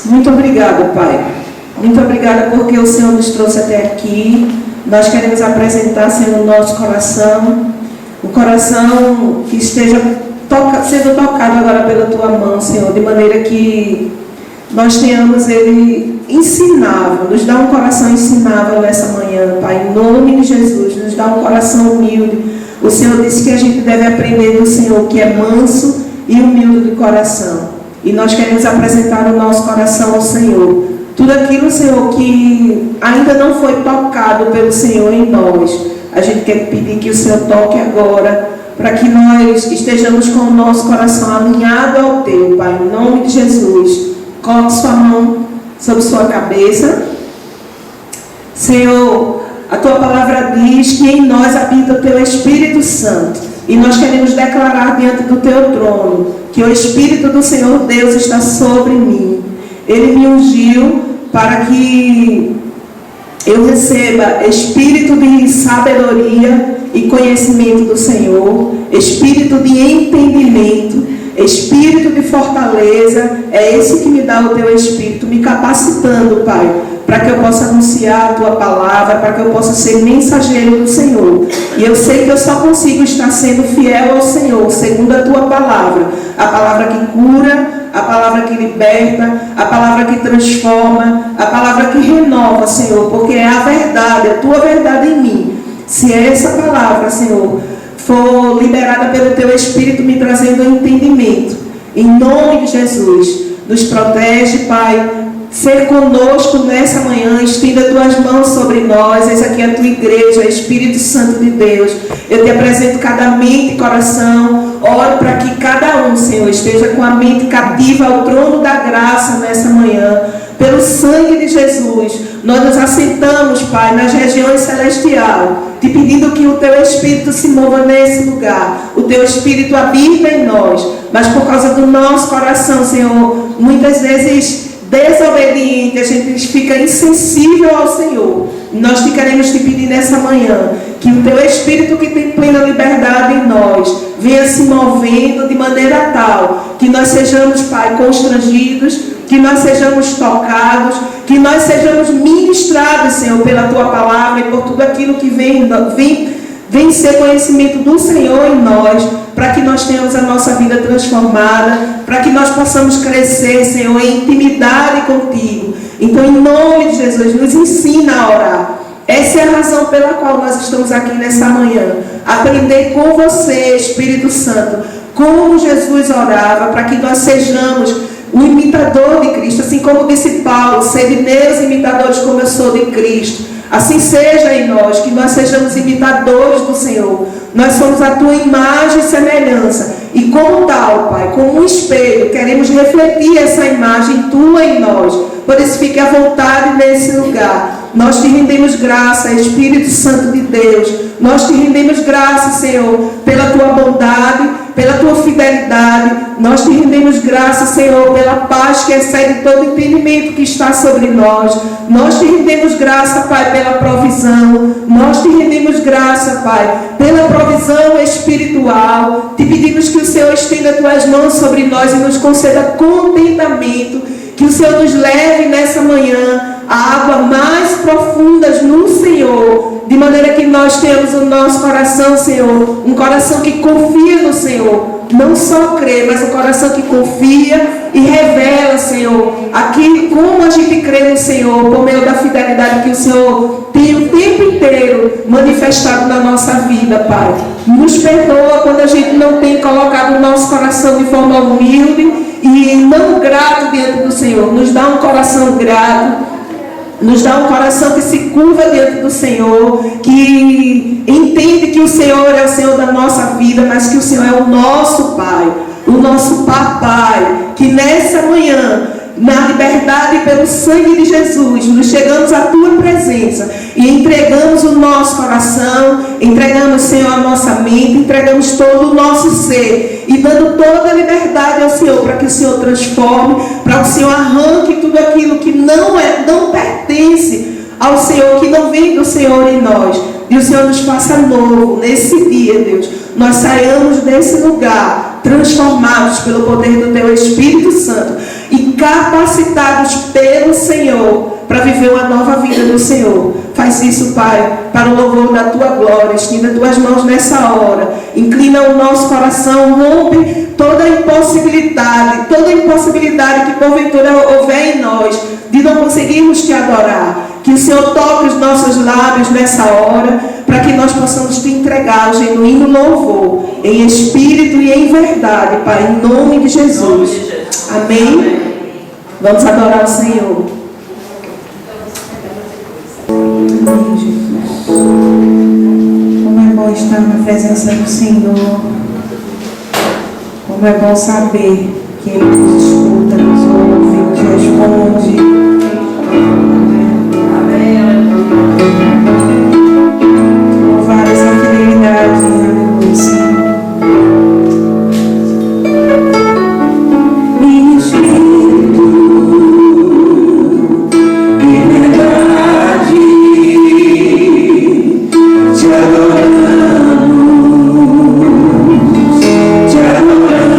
Muito obrigada, Pai. Muito obrigada porque o Senhor nos trouxe até aqui. Nós queremos apresentar, Senhor, o nosso coração. O coração que esteja sendo tocado agora pela Tua mão, Senhor, de maneira que nós tenhamos ele ensinável. Nos dá um coração ensinável nessa manhã, Pai. Em nome de Jesus, nos dá um coração humilde. O Senhor disse que a gente deve aprender do Senhor, que é manso e humilde de coração. E nós queremos apresentar o nosso coração ao Senhor. Tudo aquilo, Senhor, que ainda não foi tocado pelo Senhor em nós, a gente quer pedir que o Senhor toque agora, para que nós estejamos com o nosso coração alinhado ao Teu, Pai. Em nome de Jesus, coloque sua mão sobre sua cabeça. Senhor, a Tua palavra diz que em nós habita o Teu Espírito Santo. E nós queremos declarar diante do Teu trono que o Espírito do Senhor Deus está sobre mim. Ele me ungiu para que eu receba espírito de sabedoria e conhecimento do Senhor, espírito de entendimento, espírito de fortaleza. É esse que me dá o Teu Espírito, me capacitando, Pai, para que eu possa anunciar a Tua palavra, para que eu possa ser mensageiro do Senhor. E eu sei que eu só consigo estar sendo fiel ao Senhor, segundo a Tua palavra. A palavra que cura, a palavra que liberta, a palavra que transforma, a palavra que renova, Senhor, porque é a verdade, a Tua verdade em mim. Se essa palavra, Senhor, for liberada pelo Teu Espírito, me trazendo entendimento, em nome de Jesus, nos protege, Pai. Ser conosco nessa manhã, estenda Tuas mãos sobre nós. Essa aqui é a Tua igreja, Espírito Santo de Deus. Eu Te apresento cada mente e coração. Oro para que cada um, Senhor, esteja com a mente cativa ao trono da graça nessa manhã. Pelo sangue de Jesus, nós nos assentamos, Pai, nas regiões celestiais, Te pedindo que o Teu Espírito se mova nesse lugar. O Teu Espírito habita em nós, mas por causa do nosso coração, Senhor, muitas vezes desobediente, a gente fica insensível ao Senhor. Nós te queremos te pedir nessa manhã que o Teu Espírito, que tem plena liberdade em nós, venha se movendo de maneira tal que nós sejamos, Pai, constrangidos, que nós sejamos tocados, que nós sejamos ministrados, Senhor, pela Tua palavra e por tudo aquilo que vem ser conhecimento do Senhor em nós, para que nós tenhamos a nossa vida transformada, para que nós possamos crescer, Senhor, em intimidade contigo. Então, em nome de Jesus, nos ensina a orar. Essa é a razão pela qual nós estamos aqui nessa manhã. Aprender com você, Espírito Santo, como Jesus orava, para que nós sejamos o imitador de Cristo, assim como disse Paulo, sede meus imitadores como eu sou de Cristo. Assim seja em nós, que nós sejamos imitadores do Senhor. Nós somos a Tua imagem e semelhança. E como tal, Pai, como um espelho, queremos refletir essa imagem Tua em nós. Por isso, fique à vontade nesse lugar. Nós Te rendemos graça, Espírito Santo de Deus. Nós Te rendemos graça, Senhor, pela Tua bondade, pela Tua fidelidade. Nós Te rendemos graça, Senhor, pela paz que excede todo entendimento que está sobre nós. Nós Te rendemos graça, Pai, pela provisão. Nós Te rendemos graça, Pai, pela provisão espiritual. Te pedimos que o Senhor estenda Tuas mãos sobre nós e nos conceda contentamento. Que o Senhor nos leve nessa manhã a águas mais profundas no Senhor, de maneira que nós tenhamos o nosso coração, Senhor, um coração que confia no Senhor, não só crê, mas um coração que confia e revela, Senhor, aqui como a gente crê no Senhor, por meio da fidelidade que o Senhor tem o tempo inteiro manifestado na nossa vida, Pai. Nos perdoa quando a gente não tem colocado o nosso coração de forma humilde e não grato diante do Senhor. Nos dá um coração grato. Nos dá um coração que se curva diante do Senhor, que entende que o Senhor é o Senhor da nossa vida, mas que o Senhor é o nosso Pai, o nosso Papai, que nessa manhã, na liberdade pelo sangue de Jesus, nos chegamos à Tua presença e entregamos o nosso coração, entregamos, Senhor, a nossa mente, entregamos todo o nosso ser e dando toda a liberdade ao Senhor para que o Senhor transforme, para que o Senhor arranque tudo aquilo que não pertence ao Senhor, que não vem do Senhor em nós. E o Senhor nos faça novo nesse dia, Deus. Nós saiamos desse lugar transformados pelo poder do Teu Espírito Santo. E capacitados pelo Senhor para viver uma nova vida no Senhor. Faz isso, Pai, para o louvor da Tua glória. Estenda Tuas mãos nessa hora. Inclina o nosso coração, rompe toda impossibilidade que porventura houver em nós, de não conseguirmos Te adorar. Que o Senhor toque os nossos lábios nessa hora, para que nós possamos Te entregar o genuíno louvor, em espírito e em verdade, Pai, em nome de Jesus. Amém? Vamos adorar o Senhor. Amém, Jesus. Como é bom estar na presença do Senhor. Como é bom saber que Ele nos escuta, nos ouve, nos responde. Louvar essa fidelidade, aleluia, Senhor. Meu espírito e verdade, te adoramos, te adoramos.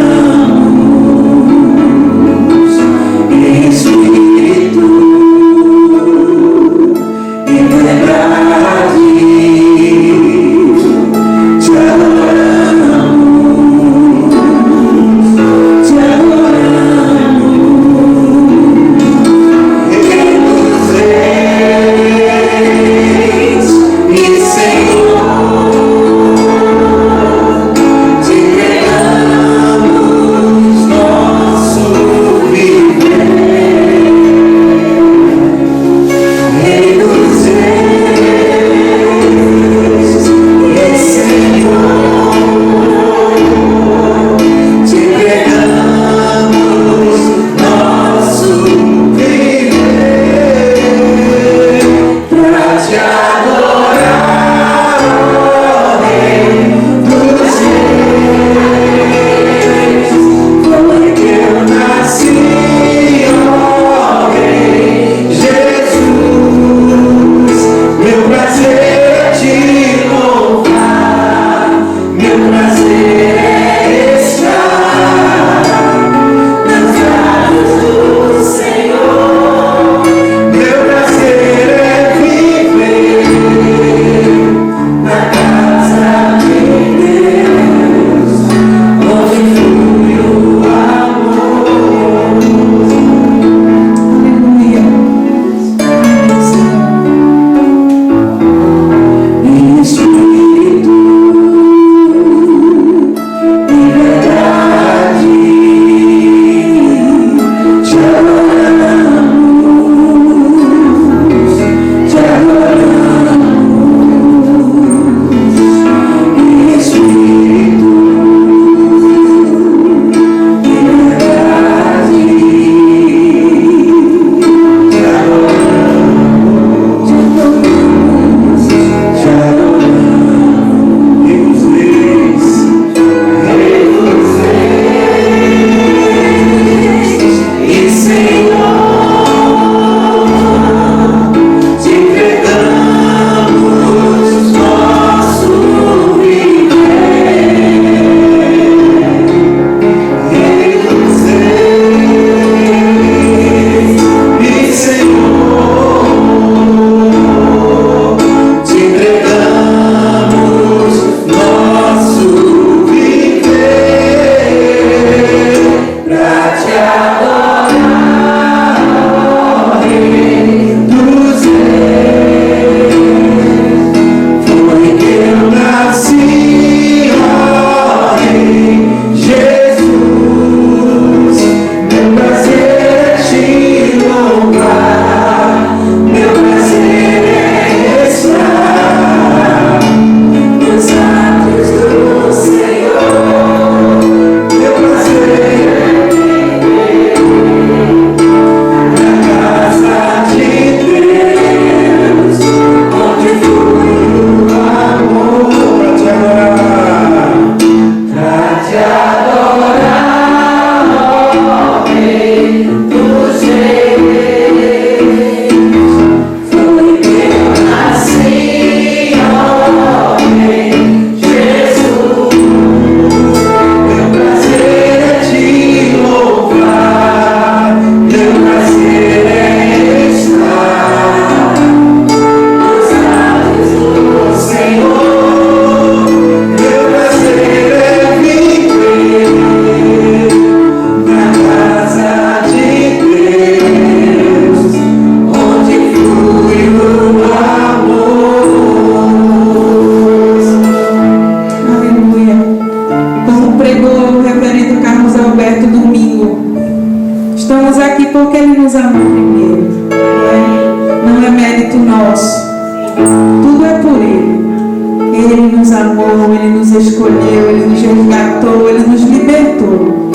escolheu, Ele nos resgatou, Ele nos libertou.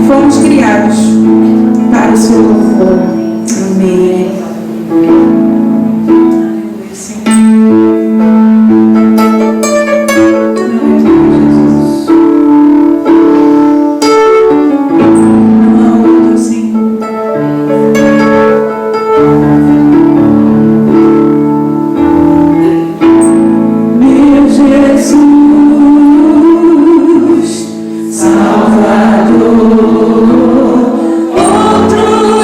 Fomos criados para o seu louvor. Amém. Salvador, outro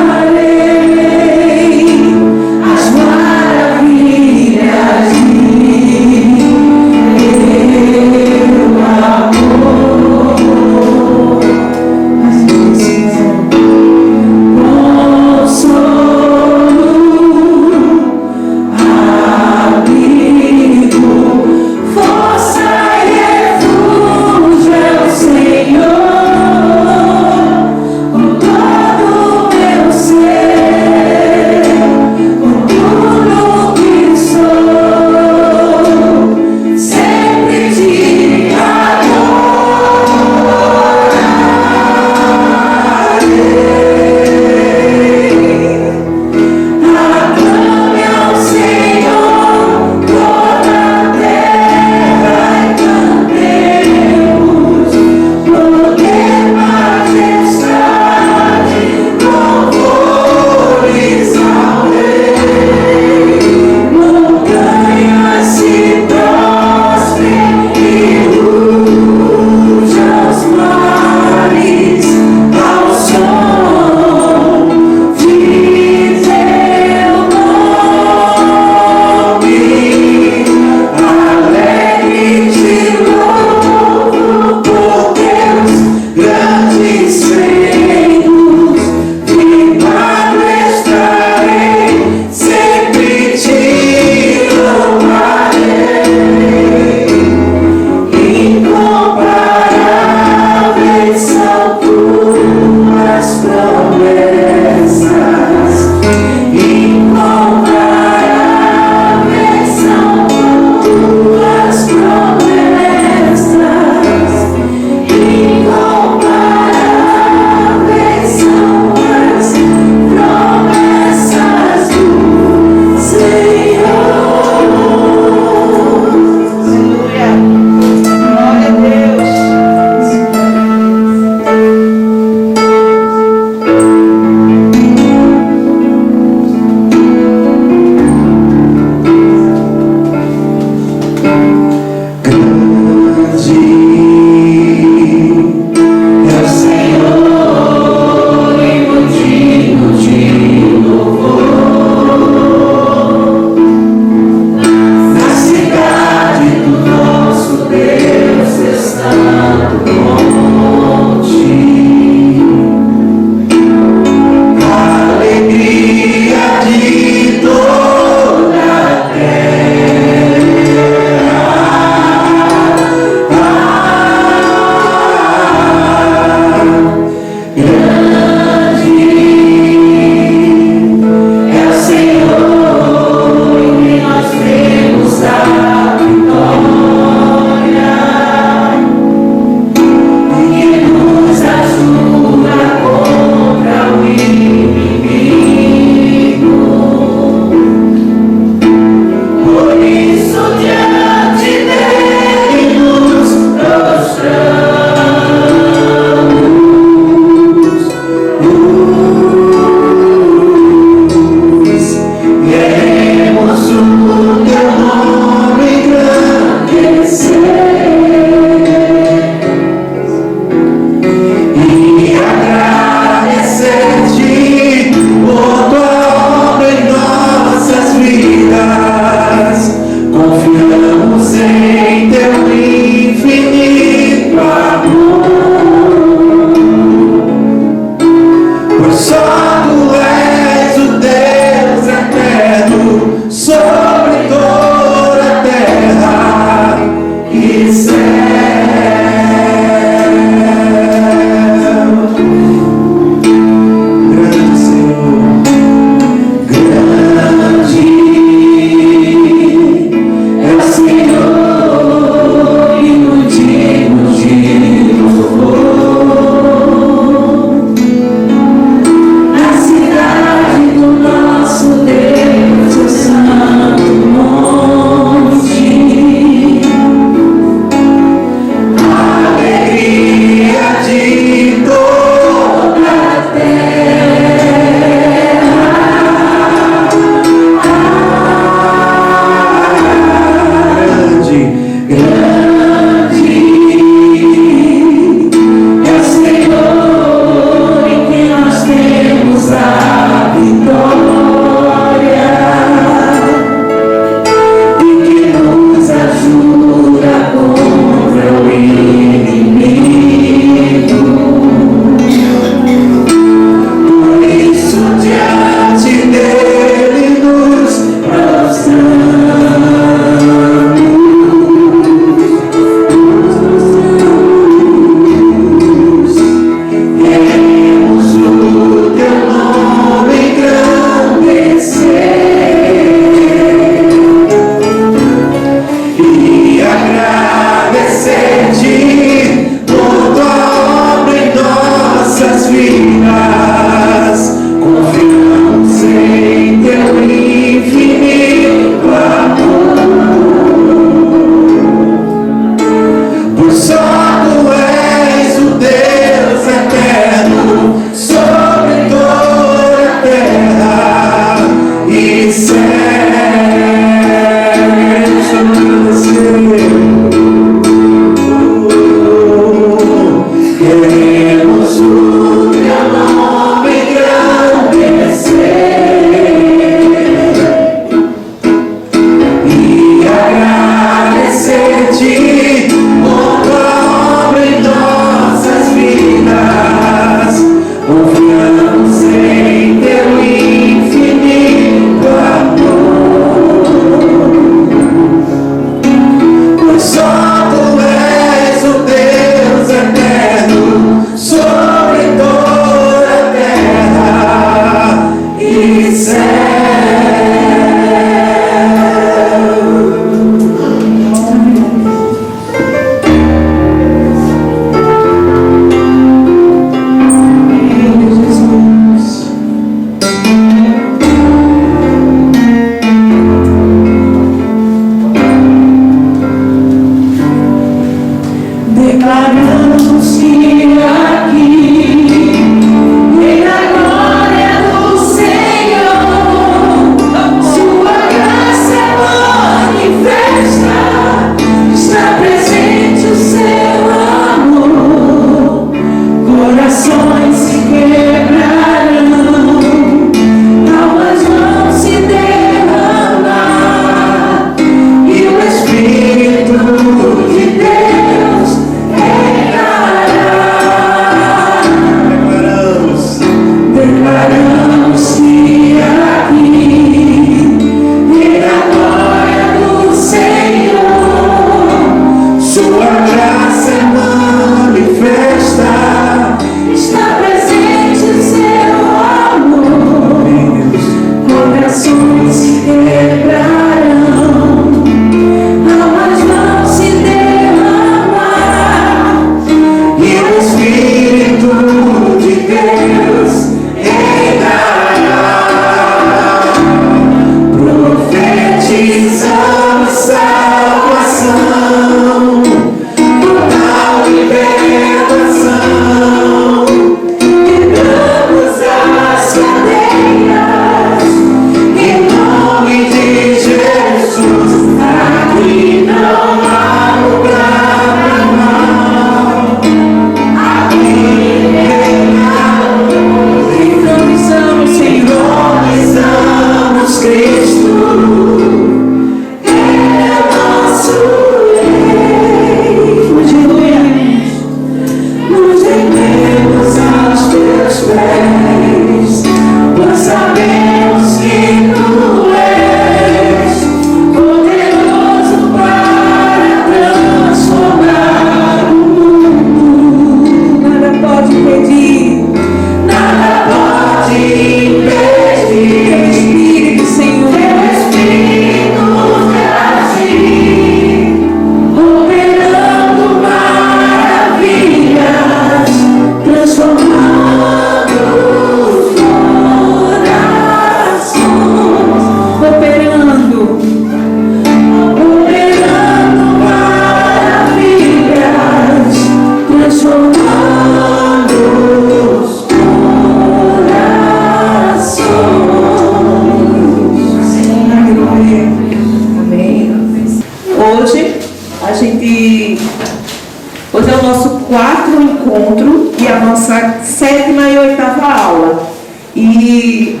Hoje é o nosso 4º encontro e a nossa 7ª e 8ª aula. E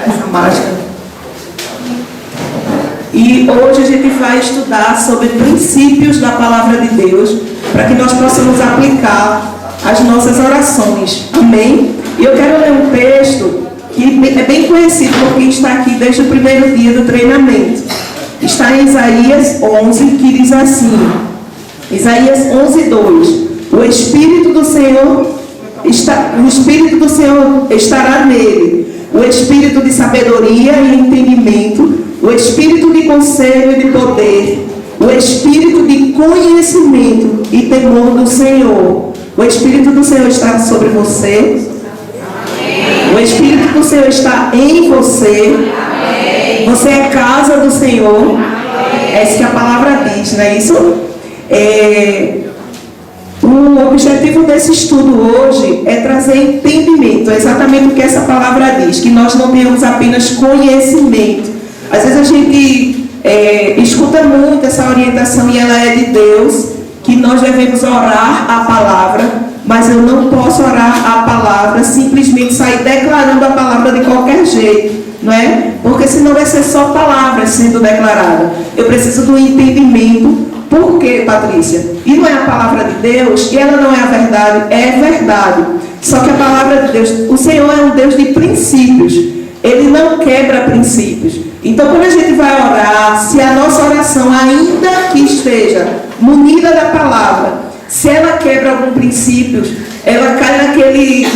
essa máscara. E hoje a gente vai estudar sobre princípios da palavra de Deus, para que nós possamos aplicar as nossas orações. Amém? E eu quero ler um texto que é bem conhecido por quem está aqui desde o primeiro dia do treinamento. Está em Isaías 11, que diz assim, Isaías 11:2. O Espírito do Senhor estará nele, o Espírito de sabedoria e entendimento, o Espírito de conselho e de poder, o Espírito de conhecimento e temor do Senhor. O Espírito do Senhor está sobre você. Amém. O Espírito do Senhor está em você. Amém. Você é casa do Senhor. Amém. É isso que a palavra diz, não é isso? O objetivo desse estudo hoje é trazer entendimento. É exatamente o que essa palavra diz, que nós não tenhamos apenas conhecimento. Às vezes a gente escuta muito essa orientação e ela é de Deus, que nós devemos orar a palavra, mas eu não posso orar a palavra, simplesmente sair declarando a palavra de qualquer jeito, não é? Porque senão vai ser só palavras sendo declarada. Eu preciso do entendimento. Por quê, Patrícia? E não é a palavra de Deus, e ela não é a verdade, é verdade. Só que a palavra de Deus, o Senhor é um Deus de princípios. Ele não quebra princípios. Então, quando a gente vai orar, se a nossa oração, ainda que esteja munida da palavra, se ela quebra algum princípio, ela cai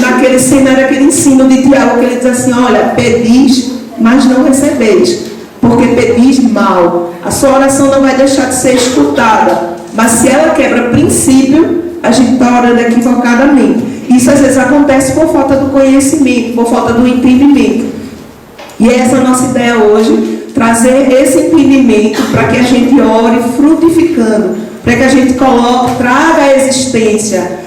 naquele cenário, aquele ensino de Tiago, que ele diz assim, olha, pedis, mas não recebeis, porque pedis mal. A sua oração não vai deixar de ser escutada, mas se ela quebra princípio, a gente está orando equivocadamente. Isso às vezes acontece por falta do conhecimento, por falta do entendimento. E essa é a nossa ideia hoje, trazer esse entendimento para que a gente ore frutificando, para que a gente traga à existência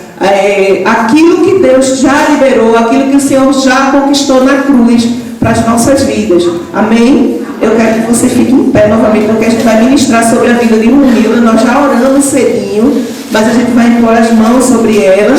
aquilo que Deus já liberou, aquilo que o Senhor já conquistou na cruz para as nossas vidas. Amém? Eu quero que você fique em pé novamente, porque a gente vai ministrar sobre a vida de Romilda. Nós já oramos cedinho, mas a gente vai impor as mãos sobre ela.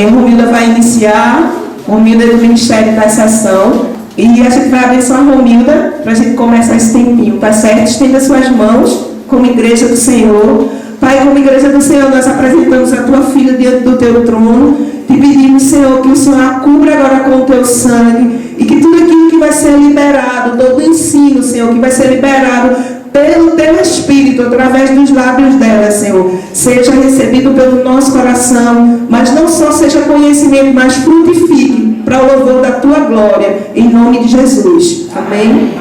Romilda vai iniciar, Romilda é do Ministério da Ação. E a gente vai abençoar a Romilda para a gente começar esse tempinho, tá certo? Estenda suas mãos como igreja do Senhor. Pai, como igreja do Senhor, nós apresentamos a tua filha diante do teu trono. Te pedimos, Senhor, que o Senhor a cubra agora com o teu sangue e que tudo aquilo que vai ser liberado, todo o ensino, Senhor, que vai ser liberado pelo teu Espírito, através dos lábios dela, Senhor, seja recebido pelo nosso coração, mas não só seja conhecimento, mas frutifique para o louvor da tua glória, em nome de Jesus. Amém?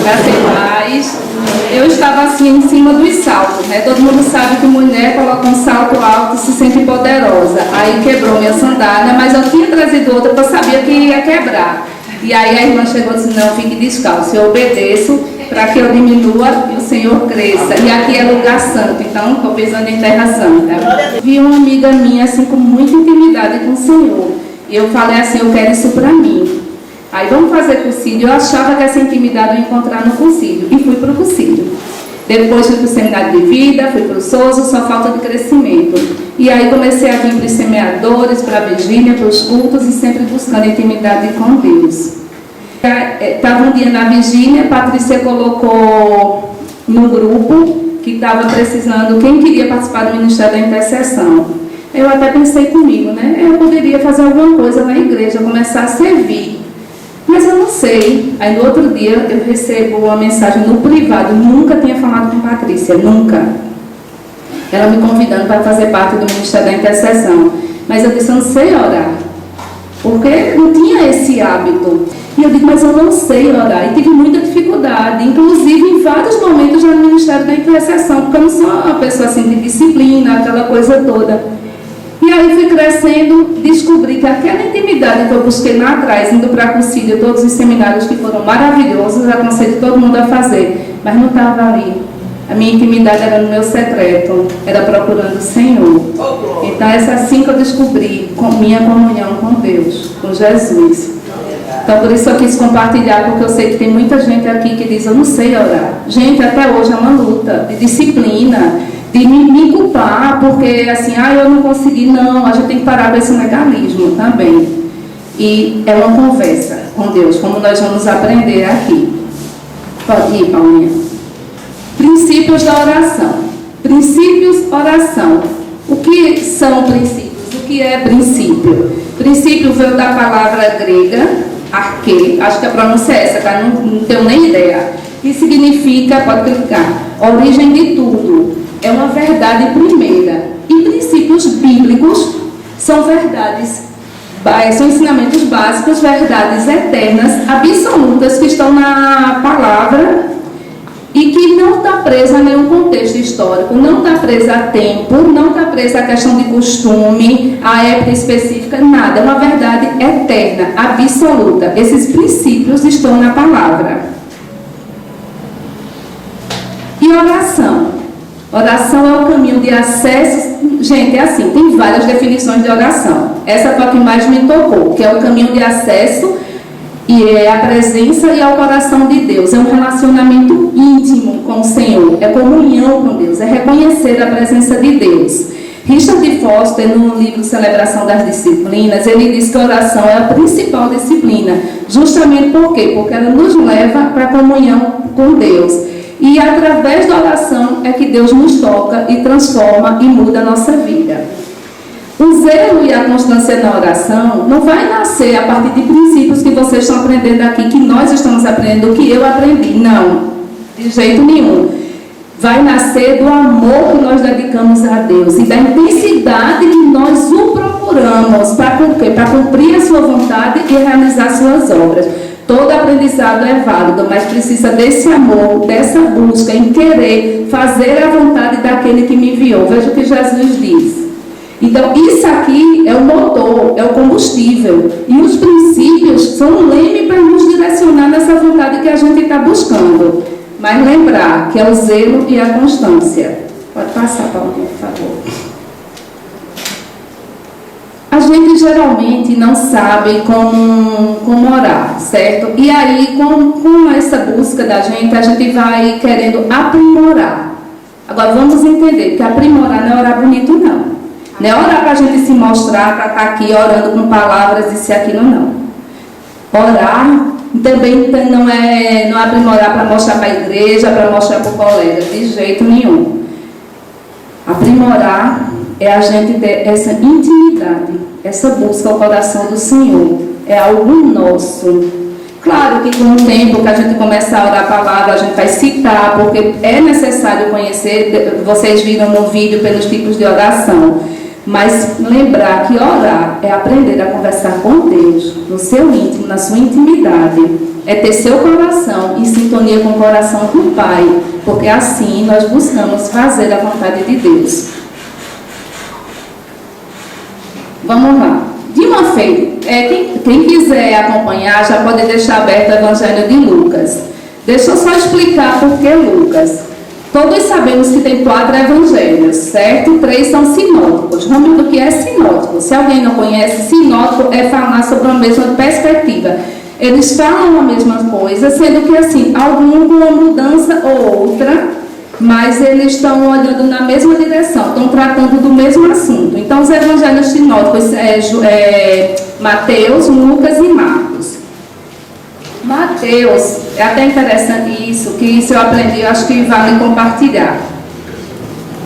Graças a Deus. Eu estava assim em cima dos saltos, né? Todo mundo sabe que mulher coloca um salto alto e se sente poderosa. Aí quebrou minha sandália, mas eu tinha trazido outra porque eu sabia que ia quebrar. E aí a irmã chegou e disse, não, fique descalço, eu obedeço para que eu diminua e o Senhor cresça. E aqui é lugar santo, então estou pisando em terra santa. Vi uma amiga minha assim com muita intimidade com o Senhor. E eu falei assim, eu quero isso para mim. Aí vamos fazer concílio. Eu achava que essa intimidade eu ia encontrar no concílio. E fui para o concílio. Depois fui para o seminário de vida, fui para o Souza, só falta de crescimento. E aí comecei a vir para os semeadores, para a Virgínia, para os cultos e sempre buscando intimidade com Deus. Estava um dia na Virgínia, Patrícia colocou no grupo que estava precisando, quem queria participar do Ministério da Intercessão. Eu até pensei comigo, né? Eu poderia fazer alguma coisa na igreja, começar a servir. Mas eu não sei. Aí no outro dia eu recebo uma mensagem no privado. Eu nunca tinha falado com Patrícia, nunca. Ela me convidando para fazer parte do Ministério da Intercessão. Mas eu disse, eu não sei orar. Porque não tinha esse hábito. E eu digo, mas eu não sei orar. E tive muita dificuldade. Inclusive em vários momentos já no Ministério da Intercessão. Porque eu não sou uma pessoa assim de disciplina, aquela coisa toda. E aí fui crescendo, descobri que aquela intimidade que eu busquei lá atrás, indo para a concílio, todos os seminários que foram maravilhosos, eu aconselho todo mundo a fazer, mas não estava ali. A minha intimidade era no meu secreto, era procurando o Senhor. Então essa assim que eu descobri, com minha comunhão com Deus, com Jesus. Então, por isso eu quis compartilhar, porque eu sei que tem muita gente aqui que diz, eu não sei orar. Gente, até hoje é uma luta de disciplina, de me culpar, porque assim, eu não consegui. Não, a gente tem que parar com esse legalismo também. E é uma conversa com Deus, como nós vamos aprender aqui. Pode ir, Paulinha. Princípios da oração. Princípios, oração. O que são princípios? O que é princípio? Princípio veio da palavra grega, arque, acho que a pronúncia é essa, tá? Não tenho nem ideia. Que significa, pode clicar, origem de tudo. É uma verdade primeira. E princípios bíblicos são verdades, são ensinamentos básicos, verdades eternas, absolutas, que estão na palavra e que não está presa a nenhum contexto histórico, não está presa a tempo, não está presa a questão de costume, a época específica, nada. É uma verdade eterna, absoluta. Esses princípios estão na palavra. E oração. Oração é o caminho de acesso. Gente, é assim, tem várias definições de oração. Essa foi a que mais me tocou, que é o caminho de acesso e é a presença e ao coração de Deus. É um relacionamento íntimo com o Senhor, é comunhão com Deus, é reconhecer a presença de Deus. Richard Foster, no livro Celebração das Disciplinas, ele diz que a oração é a principal disciplina. Justamente por quê? Porque ela nos leva para a comunhão com Deus. E através da oração é que Deus nos toca e transforma e muda a nossa vida. O zelo e a constância na oração não vai nascer a partir de princípios que vocês estão aprendendo aqui, que nós estamos aprendendo, que eu aprendi. Não, de jeito nenhum. Vai nascer do amor que nós dedicamos a Deus e da intensidade que nós o procuramos para cumprir a sua vontade e realizar suas obras. Todo aprendizado é válido, mas precisa desse amor, dessa busca em querer fazer a vontade daquele que me enviou. Veja o que Jesus diz. Então, isso aqui é o motor, é o combustível. E os princípios são um leme para nos direcionar nessa vontade que a gente está buscando. Mas lembrar que é o zelo e a constância. Pode passar, Paulinho, por favor. A gente geralmente não sabe como orar, certo? E aí, com essa busca da gente, a gente vai querendo aprimorar. Agora, vamos entender que aprimorar não é orar bonito, não. Não é orar para a gente se mostrar, para estar aqui orando com palavras, isso e aquilo, não. Orar também não é aprimorar para mostrar para a igreja, para mostrar para o colega, de jeito nenhum. Aprimorar é a gente ter essa intimidade, essa busca ao coração do Senhor. É algo nosso. Claro que com o tempo que a gente começa a orar a palavra, a gente vai citar, porque é necessário conhecer, vocês viram no vídeo pelos tipos de oração. Mas lembrar que orar é aprender a conversar com Deus, no seu íntimo, na sua intimidade. É ter seu coração em sintonia com o coração do Pai, porque assim nós buscamos fazer a vontade de Deus. Vamos lá. De uma feita, quem quiser acompanhar já pode deixar aberto o Evangelho de Lucas. Deixa eu só explicar por que Lucas. Todos sabemos que tem 4 evangelhos, certo? 3 são sinóticos. Vamos ver o que é sinótico. Se alguém não conhece, sinótico é falar sobre a mesma perspectiva. Eles falam a mesma coisa, sendo que assim, algum com uma mudança ou outra, mas eles estão olhando na mesma direção, estão tratando do mesmo assunto. Então, os evangelhos sinóticos é Mateus, Lucas e Marcos. Mateus, é até interessante isso, que isso eu aprendi, eu acho que vale compartilhar.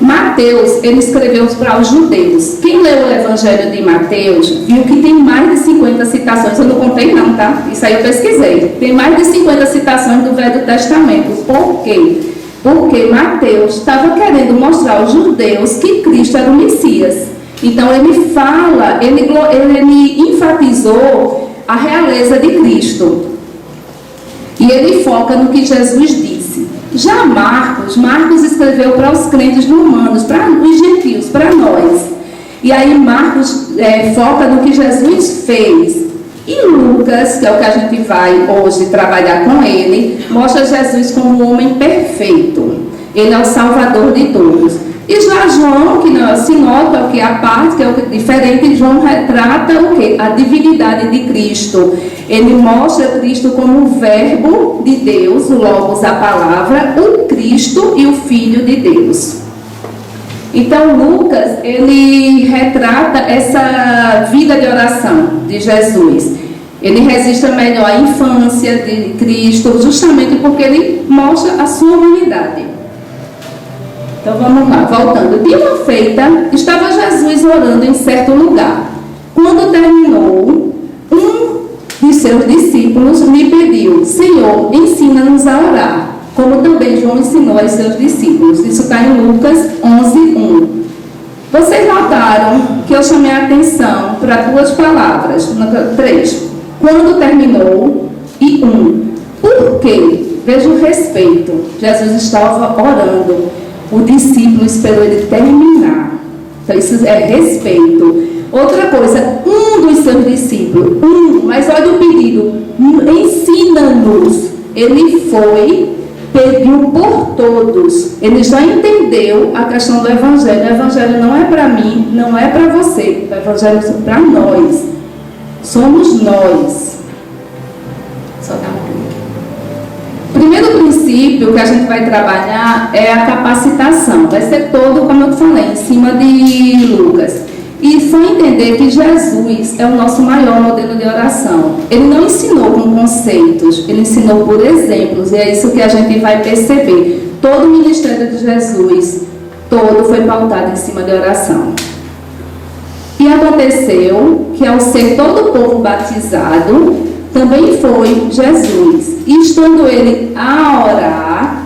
Mateus, ele escreveu para os judeus. Quem leu o Evangelho de Mateus viu que tem mais de 50 citações, eu não contei não, tá? Isso aí eu pesquisei. Tem mais de 50 citações do Velho Testamento. Por quê? Porque Mateus estava querendo mostrar aos judeus que Cristo era o Messias. Então ele fala, ele enfatizou a realeza de Cristo. E ele foca no que Jesus disse. Já Marcos escreveu para os crentes romanos, para os gentios, para nós. E aí Marcos foca no que Jesus fez. E Lucas, que é o que a gente vai hoje trabalhar com ele, mostra Jesus como um homem perfeito. Ele é o Salvador de todos. E já João, que não é o sinótico, é o que é a parte, que é o que é diferente, João retrata o quê? A divindade de Cristo. Ele mostra Cristo como o verbo de Deus, o Logos, a palavra, o Cristo e o Filho de Deus. Então Lucas, ele retrata essa vida de oração de Jesus. Ele registra melhor a infância de Cristo, justamente porque ele mostra a sua humanidade. Então vamos lá, voltando. De uma feita, estava Jesus orando em certo lugar. Quando terminou, um de seus discípulos lhe pediu: Senhor, ensina-nos a orar, como também João ensinou aos seus discípulos. Isso está em Lucas 11:1. Vocês notaram que eu chamei a atenção para duas palavras, 3. Quando terminou e 1. Por quê? Veja o respeito. Jesus estava orando. O discípulo esperou ele terminar. Então isso é respeito. Outra coisa, um dos seus discípulos, mas olha o pedido, ensina-nos. Ele foi, pediu por todos. Ele já entendeu a questão do Evangelho. O Evangelho não é para mim, não é para você. O Evangelho é para nós. Somos nós. Só dá um clique. O primeiro princípio que a gente vai trabalhar é a capacitação. Vai ser todo, como eu falei, em cima de Lucas. E só entender que Jesus é o nosso maior modelo de oração. Ele não ensinou com conceitos, ele ensinou por exemplos. E é isso que a gente vai perceber. Todo o ministério de Jesus, todo foi pautado em cima de oração. E aconteceu que ao ser todo o povo batizado, também foi Jesus. E estando ele a orar,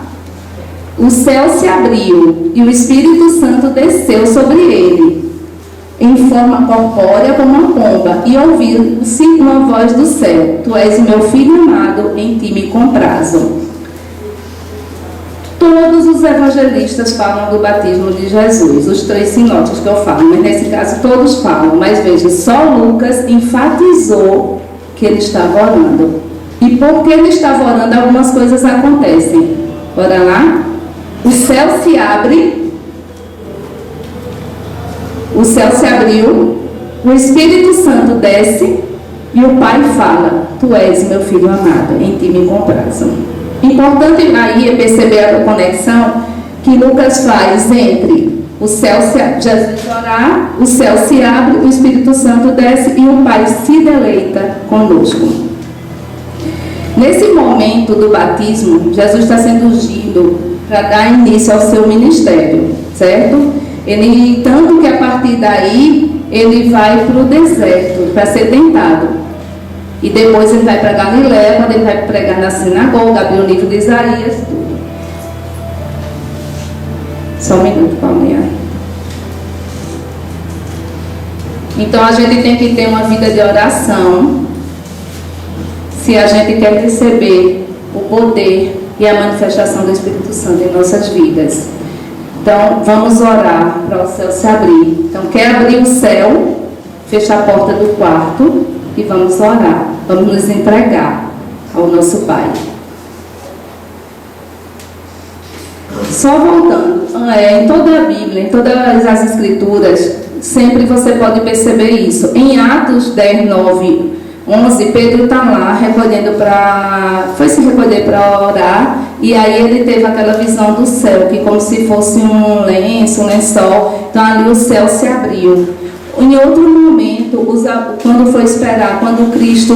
o céu se abriu e o Espírito Santo desceu sobre ele, em forma corpórea como uma pomba, e ouviu-se uma voz do céu: Tu és meu filho amado, em ti me comprazo. Todos os evangelistas falam do batismo de Jesus, os 3 sinóticos que eu falo, mas nesse caso todos falam. Mas veja, só Lucas enfatizou que ele estava orando. E porque ele estava orando, algumas coisas acontecem. Bora lá? O céu se abre. O céu se abriu, o Espírito Santo desce e o Pai fala: Tu és meu filho amado, em ti me comprazo. Importante aí é perceber a conexão que Lucas faz entre o céu se abre, Jesus orar, o céu se abre, o Espírito Santo desce e o Pai se deleita conosco. Nesse momento do batismo, Jesus está sendo ungido para dar início ao seu ministério, certo? Ele, tanto que a partir daí, ele vai para o deserto, para ser tentado. E depois ele vai para Galiléia, quando ele vai pregar na sinagoga, abrir o livro de Isaías, tudo. Só um minuto, Paulinha. Então a gente tem que ter uma vida de oração, se a gente quer receber o poder e a manifestação do Espírito Santo em nossas vidas. Então, vamos orar para o céu se abrir. Então, quer abrir o céu, fecha a porta do quarto e vamos orar. Vamos nos entregar ao nosso Pai. Só voltando, em toda a Bíblia, em todas as Escrituras, sempre você pode perceber isso. Em Atos 10, 9, 11, Pedro está lá foi se recolher para orar, e aí ele teve aquela visão do céu, que como se fosse um lenço, um lençol, então ali o céu se abriu. Em outro momento, quando foi esperar, quando Cristo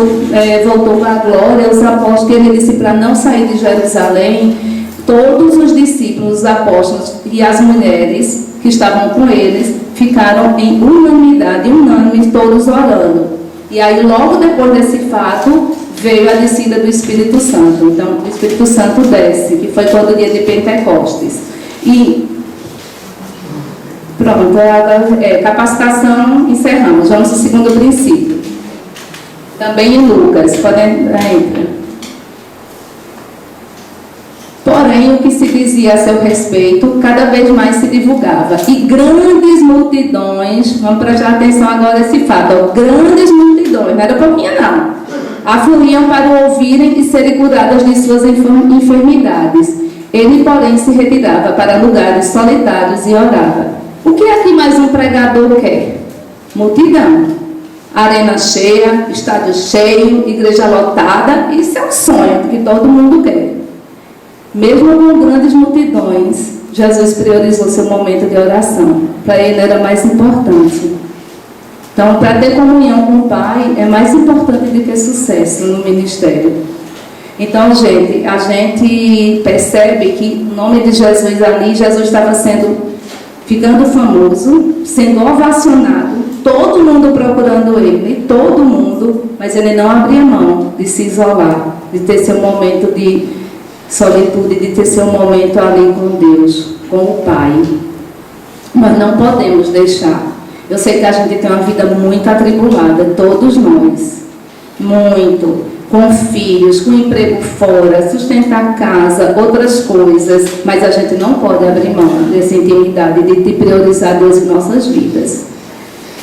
voltou para a glória, os apóstolos, ele disse para não sair de Jerusalém, todos os discípulos, os apóstolos e as mulheres que estavam com eles, ficaram em unanimidade, unânimes, todos orando. E aí, logo depois desse fato, veio a descida do Espírito Santo. Então, o Espírito Santo desce, que foi todo dia de Pentecostes. E, pronto, capacitação, encerramos. Vamos ao segundo princípio. Também em Lucas, entra. Porém, o que se dizia a seu respeito, cada vez mais se divulgava. E grandes multidões, vamos prestar atenção agora nesse fato, grandes multidões, não era pouquinha não, afluíam para o ouvirem e serem curadas de suas enfermidades. Ele, porém, se retirava para lugares solitários e orava. O que é que mais um pregador quer? Multidão. Arena cheia, estádio cheio, igreja lotada. Isso é um sonho que todo mundo quer. Mesmo com grandes multidões, Jesus priorizou seu momento de oração. Para ele era mais importante. Então, para ter comunhão com o Pai, é mais importante do que sucesso no ministério. Então, gente, a gente percebe que o nome de Jesus ali, Jesus estava ficando famoso, sendo ovacionado, todo mundo procurando ele, todo mundo, mas ele não abria mão de se isolar, de ter seu momento de solitude, de ter seu momento ali com Deus, com o Pai. Mas não podemos deixar. Eu sei que a gente tem uma vida muito atribulada, todos nós, muito. Com filhos, com emprego fora, sustentar casa, outras coisas, mas a gente não pode abrir mão dessa intimidade de priorizar Deus em nossas vidas.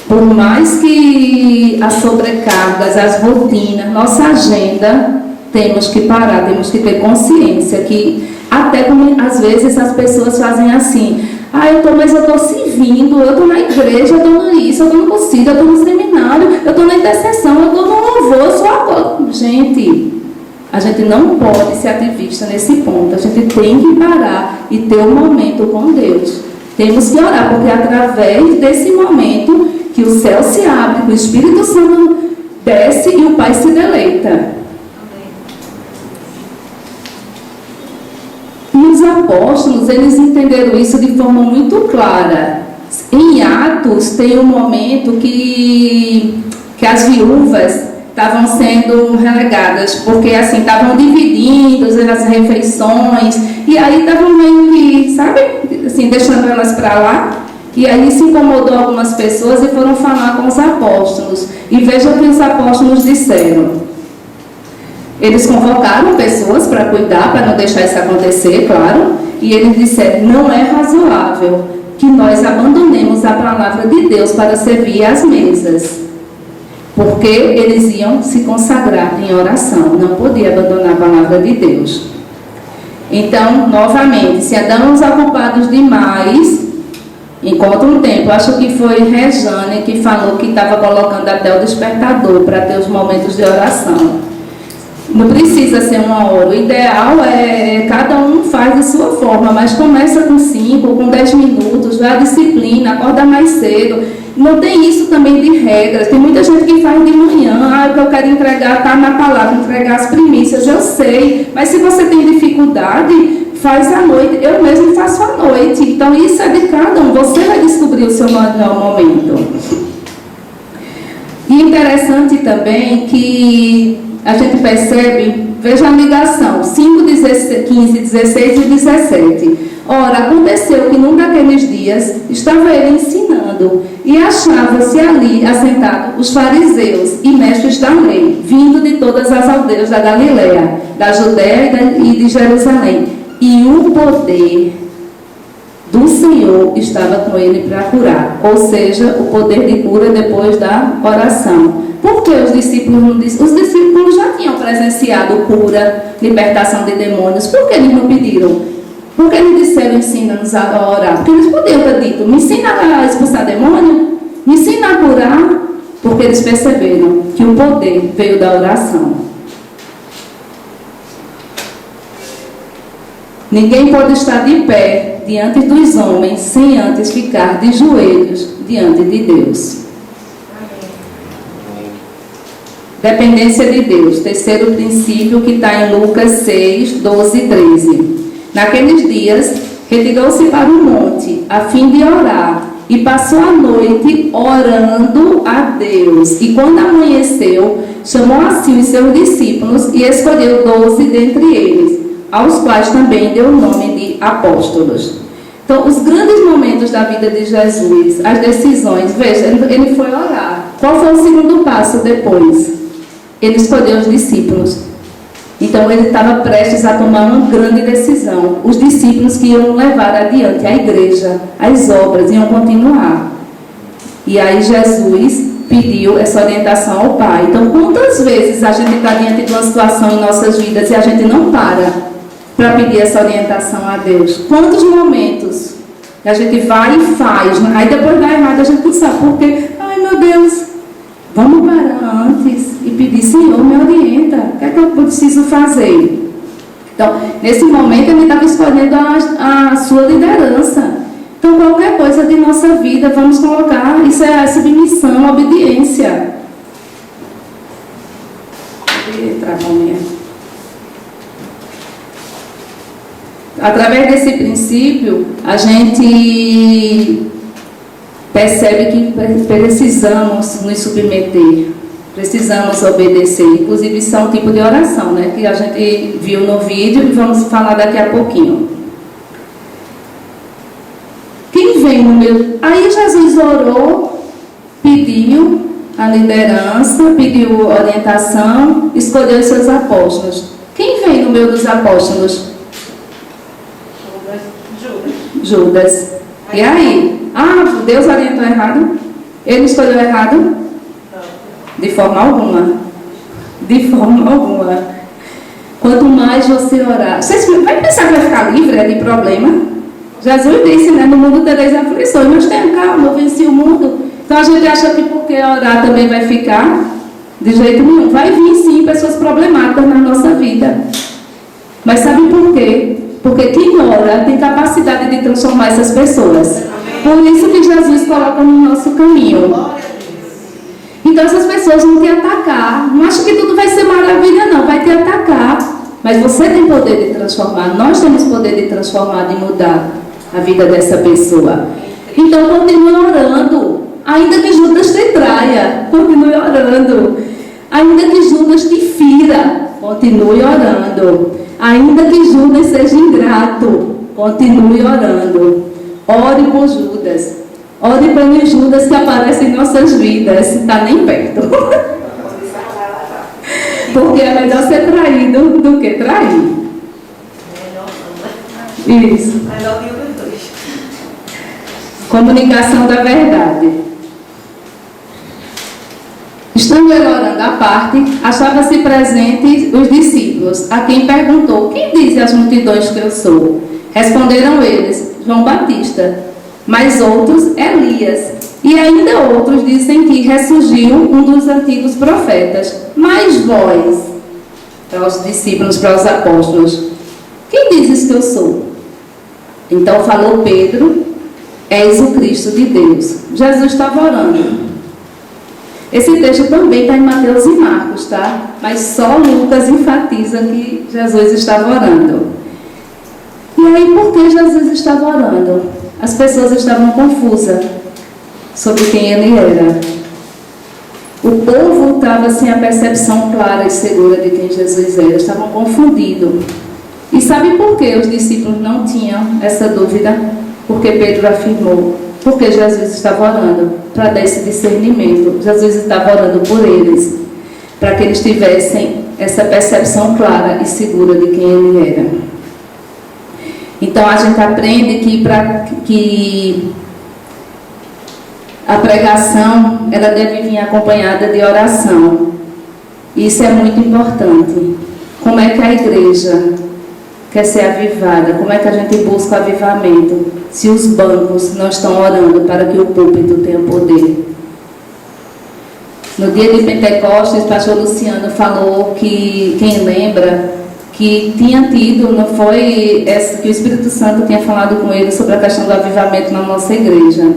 Por mais que as sobrecargas, as rotinas, nossa agenda, temos que parar, temos que ter consciência que até como às vezes as pessoas fazem assim, mas eu estou servindo, eu estou na igreja, eu estou nisso, eu estou no concílio, eu estou no seminário, eu estou na intercessão, eu estou no louvor, eu sou agora. Gente, a gente não pode ser ativista nesse ponto. A gente tem que parar e ter um momento com Deus. Temos que orar, porque é através desse momento que o céu se abre, que o Espírito Santo desce e o Pai se deleita. E os apóstolos, eles entenderam isso de forma muito clara. Em Atos, tem um momento que as viúvas estavam sendo relegadas, porque assim, estavam dividindo as refeições, e aí estavam meio que, sabe, assim, deixando elas para lá. E aí se incomodou algumas pessoas e foram falar com os apóstolos. E veja o que os apóstolos disseram. Eles convocaram pessoas para cuidar, para não deixar isso acontecer, claro. E eles disseram, não é razoável que nós abandonemos a palavra de Deus para servir às mesas. Porque eles iam se consagrar em oração. Não podia abandonar a palavra de Deus. Então, novamente, se andamos ocupados demais, encontra um tempo. Acho que foi Rejane que falou que estava colocando até o despertador para ter os momentos de oração. Não precisa ser 1 hora. O ideal é cada um faz de sua forma, mas começa com 5, com 10 minutos, vai à disciplina, acorda mais cedo. Não tem isso também de regras. Tem muita gente que faz de manhã, o que eu quero entregar está na palavra, entregar as primícias, eu sei. Mas se você tem dificuldade, faz à noite. Eu mesmo faço à noite. Então isso é de cada um. Você vai descobrir o seu melhor momento. E interessante também que a gente percebe, veja a ligação, 5, 15, 16 e 17. Ora, aconteceu que num daqueles dias estava ele ensinando e achava-se ali assentados os fariseus e mestres da lei, vindo de todas as aldeias da Galileia, da Judéia e de Jerusalém. E o poder do Senhor estava com ele para curar, ou seja, o poder de cura depois da oração. Por que os discípulos não disseram? Os discípulos já tinham presenciado cura, libertação de demônios. Por que eles não pediram? Por que eles disseram, ensina-nos a orar? Porque eles podiam ter dito, me ensina a expulsar demônio, me ensina a curar. Porque eles perceberam que o poder veio da oração. Ninguém pode estar de pé diante dos homens sem antes ficar de joelhos diante de Deus. Dependência de Deus. Terceiro princípio que está em Lucas 6, 12 e 13. Naqueles dias, retirou-se para o monte, a fim de orar, e passou a noite orando a Deus. E quando amanheceu, chamou a si os seus discípulos e escolheu 12 dentre eles, aos quais também deu o nome de apóstolos. Então, os grandes momentos da vida de Jesus, as decisões, veja, ele foi orar. Qual foi o segundo passo depois? Ele escolheu os discípulos. Então, ele estava prestes a tomar uma grande decisão. Os discípulos que iam levar adiante a igreja, as obras, iam continuar. E aí, Jesus pediu essa orientação ao Pai. Então, quantas vezes a gente está diante de uma situação em nossas vidas e a gente não para? para pedir essa orientação a Deus? Quantos momentos a gente vai e faz, né? Aí depois dá errado, a gente não sabe por quê. Ai, meu Deus, vamos parar antes e pedir: Senhor, me orienta, o que é que eu preciso fazer? Então, nesse momento, ele estava escolhendo a sua liderança. Então, qualquer coisa de nossa vida, vamos colocar, isso é a submissão, a obediência. Através desse princípio, a gente percebe que precisamos nos submeter, precisamos obedecer. Inclusive, isso é um tipo de oração, né, que a gente viu no vídeo e vamos falar daqui a pouquinho. Quem vem no meu... Aí Jesus orou, pediu a liderança, pediu orientação, escolheu os seus apóstolos. Quem vem no meio dos apóstolos? Judas. E aí? Ah, Deus orientou errado? Ele escolheu errado? Não. De forma alguma. De forma alguma. Quanto mais você orar... Você vai pensar que vai ficar livre de problema? Jesus disse, né? No mundo tereis aflições. Mas tenha calma, eu venci o mundo. Então a gente acha que porque orar também vai ficar? De jeito nenhum. Vai vir sim pessoas problemáticas na nossa vida. Mas sabe por quê? Porque quem ora tem capacidade de transformar essas pessoas. Por isso que Jesus coloca no nosso caminho. Então essas pessoas vão te atacar. Não acho que tudo vai ser maravilha, não. Vai te atacar. Mas você tem poder de transformar. Nós temos poder de transformar, de mudar a vida dessa pessoa. Então continue orando. Ainda que Judas te traia, continue orando. Ainda que Judas te fira, continue orando. Ainda que Judas seja ingrato, continue orando. Ore por Judas. Ore pelos Judas que aparecem em nossas vidas. Se está nem perto. Porque é melhor ser traído do que trair. Isso. Comunicação da verdade. Estando ele orando à parte, achava-se presente os discípulos, a quem perguntou: quem dizem as multidões que eu sou? Responderam eles: João Batista, mas outros, Elias, e ainda outros dizem que ressurgiu um dos antigos profetas. Mas vós, para os discípulos, para os apóstolos, quem dizes que eu sou? Então falou Pedro: és o Cristo de Deus. Jesus estava orando. Esse texto também está em Mateus e Marcos, tá? Mas só Lucas enfatiza que Jesus estava orando. E aí, por que Jesus estava orando? As pessoas estavam confusas sobre quem ele era. O povo estava sem a percepção clara e segura de quem Jesus era. Estavam confundidos. E sabe por que os discípulos não tinham essa dúvida? Porque Pedro afirmou. Porque Jesus estava orando para dar esse discernimento. Jesus estava orando por eles, para que eles tivessem essa percepção clara e segura de quem ele era. Então a gente aprende que a pregação ela deve vir acompanhada de oração. Isso é muito importante. Como é que a igreja quer ser avivada? Como é que a gente busca avivamento se os bancos não estão orando para que o púlpito tenha poder? No dia de Pentecostes, o pastor Luciano falou que, quem lembra, que tinha tido, não foi que o Espírito Santo tinha falado com ele sobre a questão do avivamento na nossa igreja.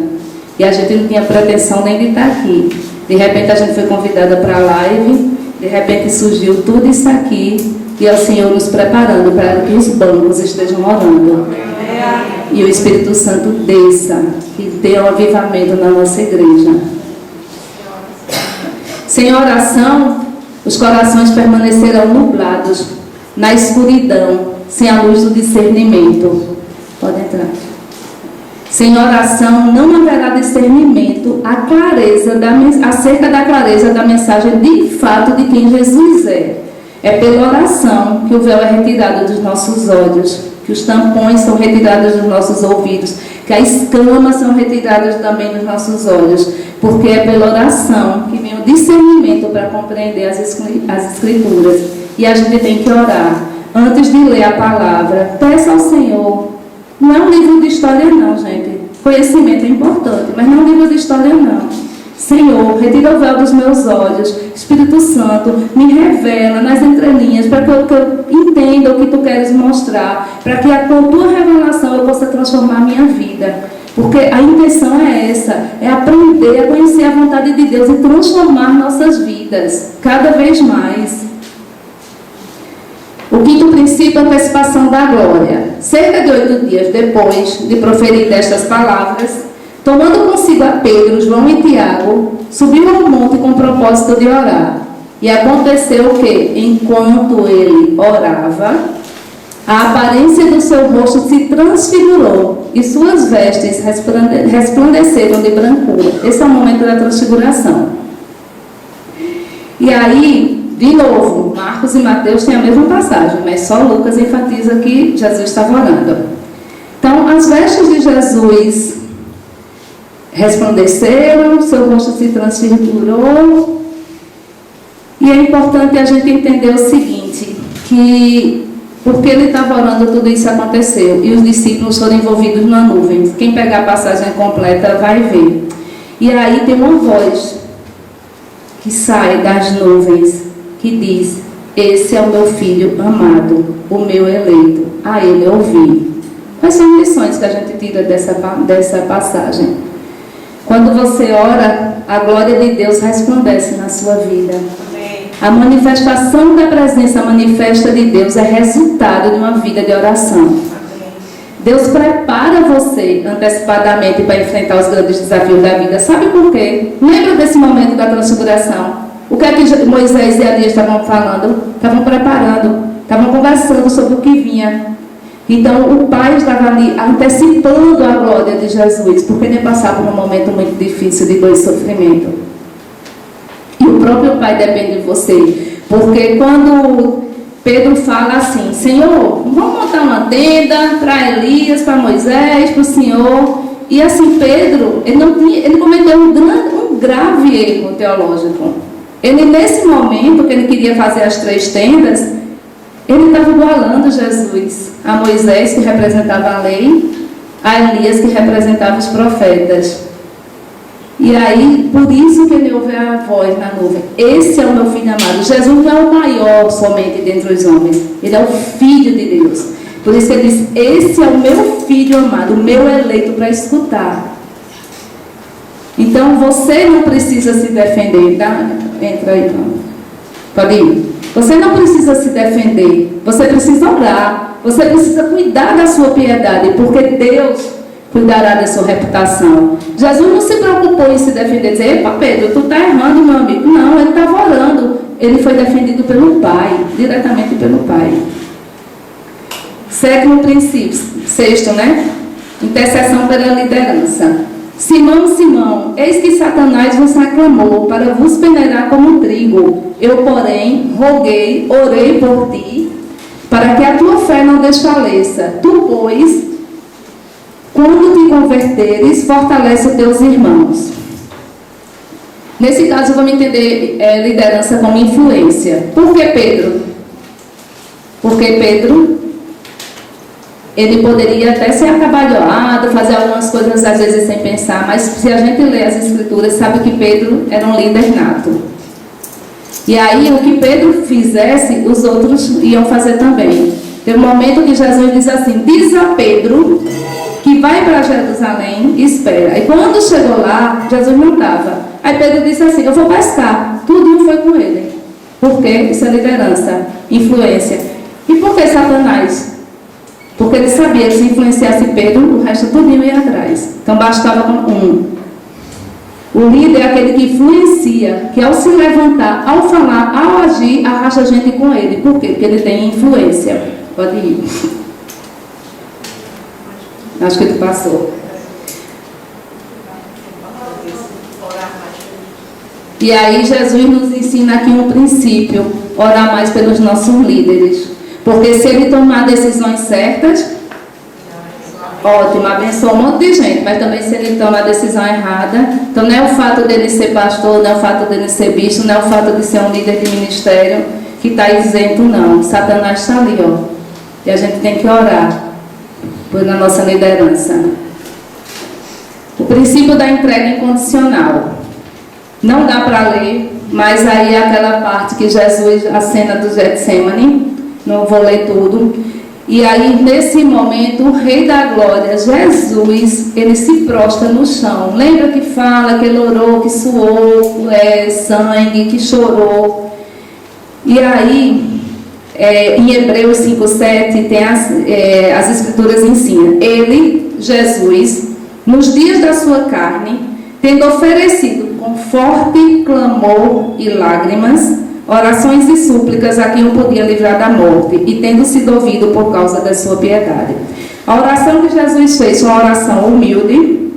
E a gente não tinha pretensão nem de estar aqui. De repente a gente foi convidada para a live, de repente surgiu tudo isso aqui, e é o Senhor nos preparando para que os bancos estejam orando. E o Espírito Santo desça, que dê um avivamento na nossa igreja. Sem oração, os corações permanecerão nublados, na escuridão, sem a luz do discernimento. Pode entrar. Sem oração, não haverá discernimento acerca da clareza da mensagem de fato de quem Jesus é. É pela oração que o véu é retirado dos nossos olhos, que os tampões são retirados dos nossos ouvidos, que as escamas são retiradas também dos nossos olhos, porque é pela oração que vem o discernimento para compreender as Escrituras. E a gente tem que orar. antes de ler a palavra, peça ao Senhor. Não é um livro de história não, gente. Conhecimento é importante, mas não é um livro de história não. Senhor, retira o véu dos meus olhos. Espírito Santo, me revela nas entrelinhas para que eu entenda o que tu queres mostrar, para que com a tua revelação eu possa transformar a minha vida. Porque a intenção é essa, é aprender a conhecer a vontade de Deus e transformar nossas vidas cada vez mais. O quinto princípio é a antecipação da glória. Cerca de 8 dias depois de proferir destas palavras, tomando consigo a Pedro, João e Tiago, subiu ao monte com o propósito de orar. E aconteceu que, enquanto ele orava, a aparência do seu rosto se transfigurou e suas vestes resplandeceram de brancura. Esse é o momento da transfiguração. E aí, de novo, Marcos e Mateus têm a mesma passagem, mas só Lucas enfatiza que Jesus estava orando. Então, as vestes de Jesus resplandeceram, seu rosto se transfigurou. E é importante a gente entender o seguinte, que porque ele estava orando, tudo isso aconteceu. E os discípulos foram envolvidos na nuvem. Quem pegar a passagem completa vai ver. E aí tem uma voz que sai das nuvens, que diz: esse é o meu filho amado, o meu eleito, a ele ouvi. Quais são as lições que a gente tira dessa passagem? Quando você ora, a glória de Deus resplandece na sua vida. A manifestação da presença manifesta de Deus é resultado de uma vida de oração. Deus prepara você antecipadamente para enfrentar os grandes desafios da vida. Sabe por quê? Lembra desse momento da transfiguração? O que é que Moisés e Elias estavam falando? Estavam preparando, estavam conversando sobre o que vinha. Então o Pai estava ali antecipando a glória de Jesus, porque ele passava por um momento muito difícil de dor e sofrimento. E o próprio Pai depende de você. Porque quando Pedro fala assim: Senhor, vamos montar uma tenda para Elias, para Moisés, para o Senhor. E assim, Pedro, ele cometeu um grave erro teológico. Ele, nesse momento que ele queria fazer as 3 tendas, ele estava igualando Jesus a Moisés, que representava a lei, a Elias, que representava os profetas. E aí, por isso que ele ouve a voz na nuvem: esse é o meu filho amado. Jesus não é o maior somente dentre os homens, ele é o Filho de Deus. Por isso que ele diz: esse é o meu filho amado, o meu eleito para escutar. Então você não precisa se defender, tá? Entra aí, pode ir. Você não precisa se defender, você precisa orar, você precisa cuidar da sua piedade, porque Deus cuidará da sua reputação. Jesus não se preocupou em se defender, dizer: epa, Pedro, tu está errando, meu amigo. Não, ele estava orando. Ele foi defendido pelo Pai, diretamente pelo Pai. 7º princípio, 6º, né? Intercessão pela liderança. Simão, Simão, eis que Satanás vos aclamou para vos peneirar como trigo. Eu, porém, roguei, orei por ti, para que a tua fé não desfaleça. Tu, pois, quando te converteres, fortalece os teus irmãos. Nesse caso, vamos entender liderança como influência. Por que Pedro? Porque Pedro, ele poderia até ser atabalhoado, fazer algumas coisas às vezes sem pensar, mas se a gente lê as escrituras, sabe que Pedro era um líder nato. E aí, o que Pedro fizesse, os outros iam fazer também. Tem um momento que Jesus diz assim: diz a Pedro que vai para Jerusalém e espera. E quando chegou lá, Jesus não estava. Aí Pedro disse assim: eu vou pescar. Tudo foi com ele. Por quê? Isso é liderança, influência. E por que Satanás? Porque ele sabia que se influenciasse Pedro, o resto tudo ia atrás. Então bastava um. O líder é aquele que influencia, que ao se levantar, ao falar, ao agir, arrasta gente com ele. Por quê? Porque ele tem influência. Pode ir. Acho que tu passou. E aí Jesus nos ensina aqui um princípio: orar mais pelos nossos líderes. Porque se ele tomar decisões certas, ótimo, abençoa um monte de gente. Mas também se ele tomar a decisão errada, então não é o fato dele ser pastor, não é o fato dele ser bispo, não é o fato de ser um líder de ministério que está isento, não. Satanás está ali, ó. E a gente tem que orar por na nossa liderança. O princípio da entrega incondicional. Não dá para ler, mas aí é aquela parte que Jesus, a cena do Getsemane, não vou ler tudo. E aí, nesse momento, o Rei da Glória, Jesus, ele se prostra no chão. Lembra que fala que ele orou, que suou sangue, que chorou. E aí, em Hebreus 5,7, tem as escrituras ensinam. Ele, Jesus, nos dias da sua carne, tendo oferecido com forte clamor e lágrimas, orações e súplicas a quem o podia livrar da morte, e tendo sido ouvido por causa da sua piedade. A oração que Jesus fez foi uma oração humilde,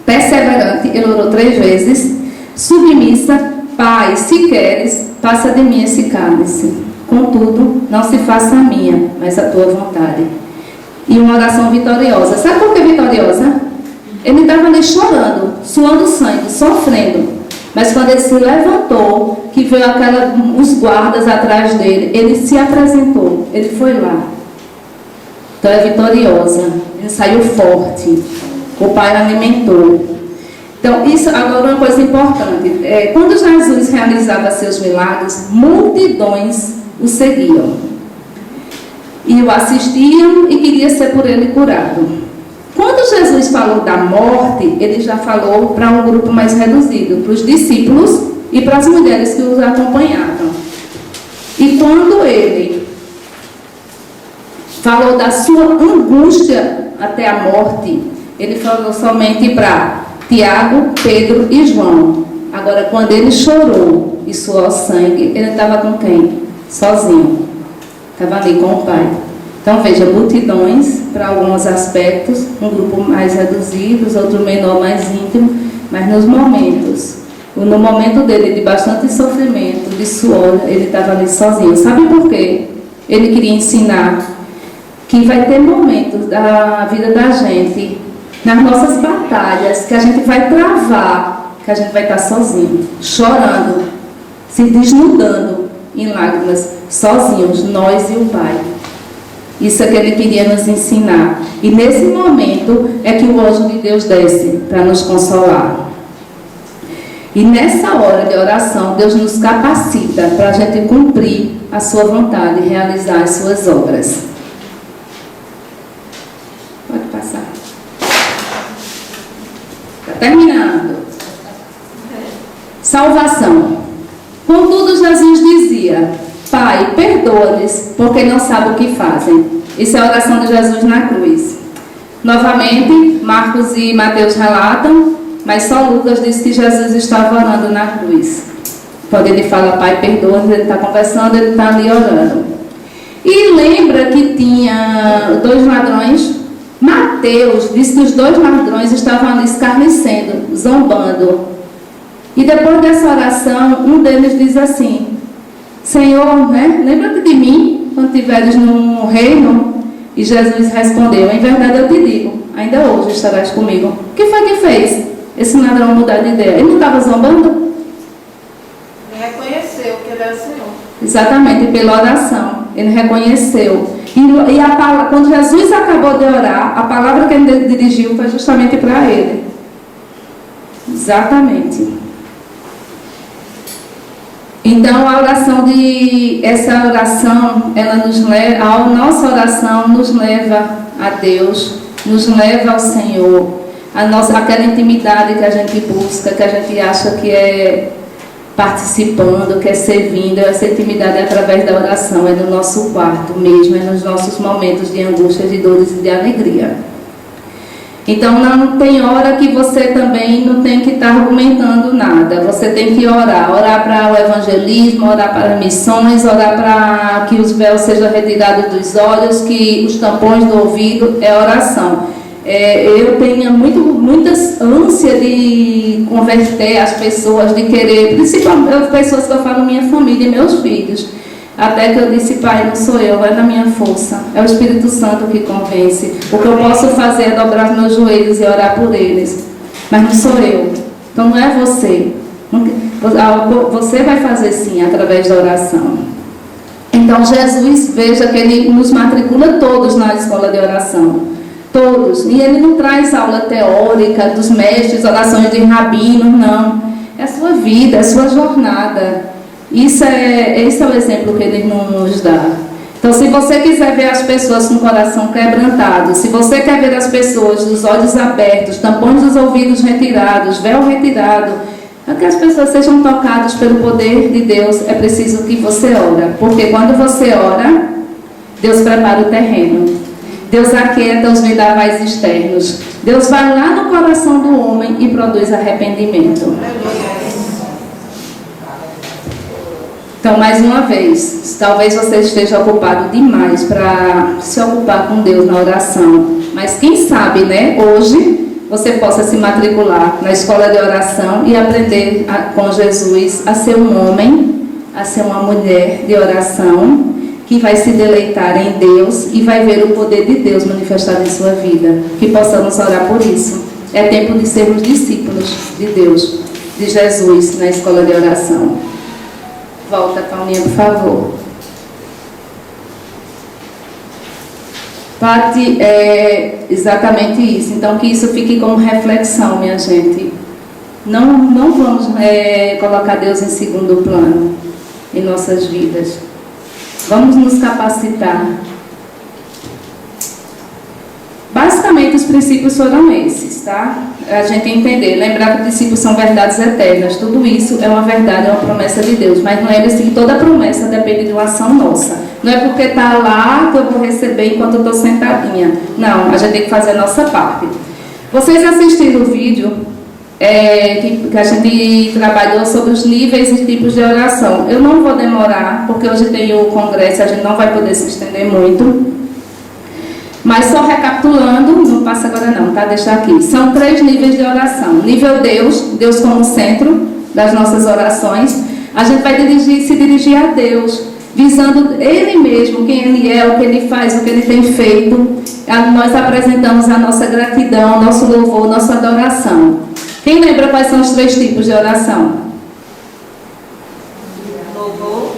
perseverante, ele orou 3 vezes, submissa: Pai, se queres, passa de mim esse cálice. Contudo, não se faça a minha, mas a tua vontade. E uma oração vitoriosa. Sabe por que vitoriosa? Ele estava ali chorando, suando sangue, sofrendo. Mas quando ele se levantou, que veio os guardas atrás dele, ele se apresentou, ele foi lá. Então é vitoriosa, ele saiu forte, o Pai alimentou. Então, isso agora é uma coisa importante. Quando Jesus realizava seus milagres, multidões o seguiam. E o assistiam e queriam ser por ele curado. Quando Jesus falou da morte, ele já falou para um grupo mais reduzido, para os discípulos e para as mulheres que os acompanhavam. E quando ele falou da sua angústia até a morte, ele falou somente para Tiago, Pedro e João. Agora, quando ele chorou e suou sangue, ele estava com quem? Sozinho. Estava ali com o Pai. Então, veja, multidões para alguns aspectos, um grupo mais reduzido, outro menor, mais íntimo, mas nos momentos, no momento dele de bastante sofrimento, de suor, ele estava ali sozinho. Sabe por quê? Ele queria ensinar que vai ter momentos da vida da gente, nas nossas batalhas, que a gente vai travar, que a gente vai estar sozinho, chorando, se desnudando em lágrimas, sozinhos, nós e o Pai. Isso é que ele queria nos ensinar. E nesse momento é que o anjo de Deus desce para nos consolar. E nessa hora de oração, Deus nos capacita para a gente cumprir a sua vontade e realizar as suas obras. Pode passar. Está terminando. Salvação. Contudo, Jesus dizia: Pai, perdoa-lhes, porque não sabem o que fazem. Isso é a oração de Jesus na cruz. Novamente, Marcos e Mateus relatam, mas só Lucas diz que Jesus estava orando na cruz. Quando ele fala, Pai, perdoa-lhes, ele está conversando, ele está ali orando. E lembra que tinha 2 ladrões. Mateus diz que os 2 ladrões estavam ali escarnecendo, zombando. E depois dessa oração, um deles diz assim: Senhor, lembra-te de mim quando estiveres no reino? E Jesus respondeu: Em verdade eu te digo, ainda hoje estarás comigo. O que foi que fez esse ladrão mudar de ideia? Ele não estava zombando? Ele reconheceu que ele era o Senhor. Exatamente, pela oração. Ele reconheceu. E a palavra, quando Jesus acabou de orar, a palavra que ele dirigiu foi justamente para ele. Exatamente. Então, essa oração, ela nos leva, a nossa oração nos leva a Deus, nos leva ao Senhor, aquela intimidade que a gente busca, que a gente acha que é participando, que é servindo. Essa intimidade é através da oração, é no nosso quarto mesmo, é nos nossos momentos de angústia, de dores e de alegria. Então, não tem hora que você também não tem que estar argumentando nada. Você tem que orar para o evangelismo, orar para missões, orar para que os véus sejam retirados dos olhos, que os tampões do ouvido, é oração. Eu tenho muita ânsia de converter as pessoas, de querer, principalmente as pessoas que eu falo, minha família e meus filhos. Até que eu disse, Pai, não sou eu, é da minha força, é o Espírito Santo que convence. O que eu posso fazer é dobrar os meus joelhos e orar por eles, mas não sou eu. Então não é você. Você vai fazer sim, através da oração. Então Jesus, veja que Ele nos matricula todos na escola de oração. Todos. E Ele não traz aula teórica dos mestres, orações de rabinos, não. É a sua vida, é a sua jornada. Esse é o exemplo que Ele nos dá. Então, se você quiser ver as pessoas com o coração quebrantado, se você quer ver as pessoas dos olhos abertos, tampões dos ouvidos retirados, véu retirado, para que as pessoas sejam tocadas pelo poder de Deus, é preciso que você ore. Porque quando você ora, Deus prepara o terreno. Deus aquieta os vendavais externos. Deus vai lá no coração do homem e produz arrependimento. Então, mais uma vez, talvez você esteja ocupado demais para se ocupar com Deus na oração. Mas quem sabe, né, hoje você possa se matricular na escola de oração e aprender com Jesus a ser um homem, a ser uma mulher de oração, que vai se deleitar em Deus e vai ver o poder de Deus manifestado em sua vida. Que possamos orar por isso. É tempo de sermos discípulos de Deus, de Jesus, na escola de oração. Volta, Paulinha, por favor. Pati, é exatamente isso. Então, que isso fique como reflexão, minha gente. Não vamos colocar Deus em segundo plano em nossas vidas. Vamos nos capacitar. Basicamente, os princípios foram esses, tá? A gente entender, lembrar que os princípios são verdades eternas. Tudo isso é uma verdade, é uma promessa de Deus. Mas não é assim que toda promessa depende de uma ação nossa. Não é porque está lá que eu vou receber enquanto eu estou sentadinha. Não, a gente tem que fazer a nossa parte. Vocês assistiram o vídeo que a gente trabalhou sobre os níveis e tipos de oração. Eu não vou demorar, porque hoje tem o congresso, a gente não vai poder se estender muito. Mas só recapitulando, não passa agora não, tá? Deixa aqui. São 3 níveis de oração. Nível Deus como centro das nossas orações. A gente vai se dirigir a Deus, visando Ele mesmo, quem Ele é, o que Ele faz, o que Ele tem feito. Nós apresentamos a nossa gratidão, nosso louvor, nossa adoração. Quem lembra quais são os 3 tipos de oração? Louvor,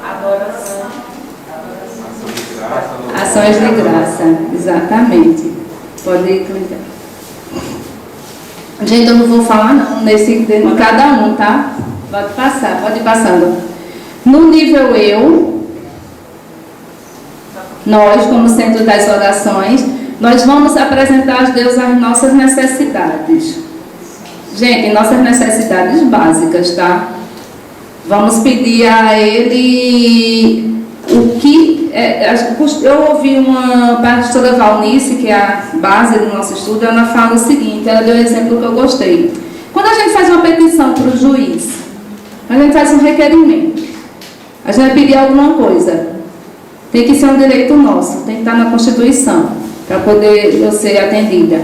adoração. Ações de graça, exatamente. Pode clicar. Gente, eu não vou falar não, de cada um, tá? Pode ir passando. No nível eu, nós, como centro das orações, nós vamos apresentar a Deus as nossas necessidades. Gente, nossas necessidades básicas, tá? Vamos pedir a Ele o que... eu ouvi uma pastora Valnice, que é a base do nosso estudo, ela fala o seguinte, ela deu um exemplo que eu gostei. Quando a gente faz uma petição para o juiz, a gente faz um requerimento, a gente vai pedir alguma coisa, tem que ser um direito nosso, tem que estar na Constituição, para poder eu ser atendida.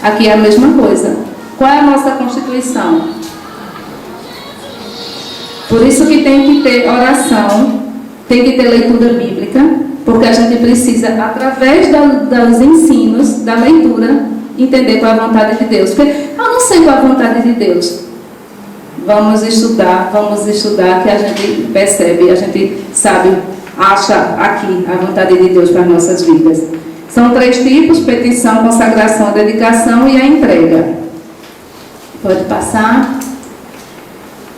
Aqui é a mesma coisa. Qual é a nossa Constituição? Por isso que tem que ter oração, tem que ter leitura bíblica, porque a gente precisa, através dos ensinos, da leitura, entender qual é a vontade de Deus. Porque eu não sei qual é a vontade de Deus. Vamos estudar, que a gente percebe, a gente sabe, acha aqui a vontade de Deus para as nossas vidas. São 3 tipos: petição, consagração, dedicação e a entrega. Pode passar.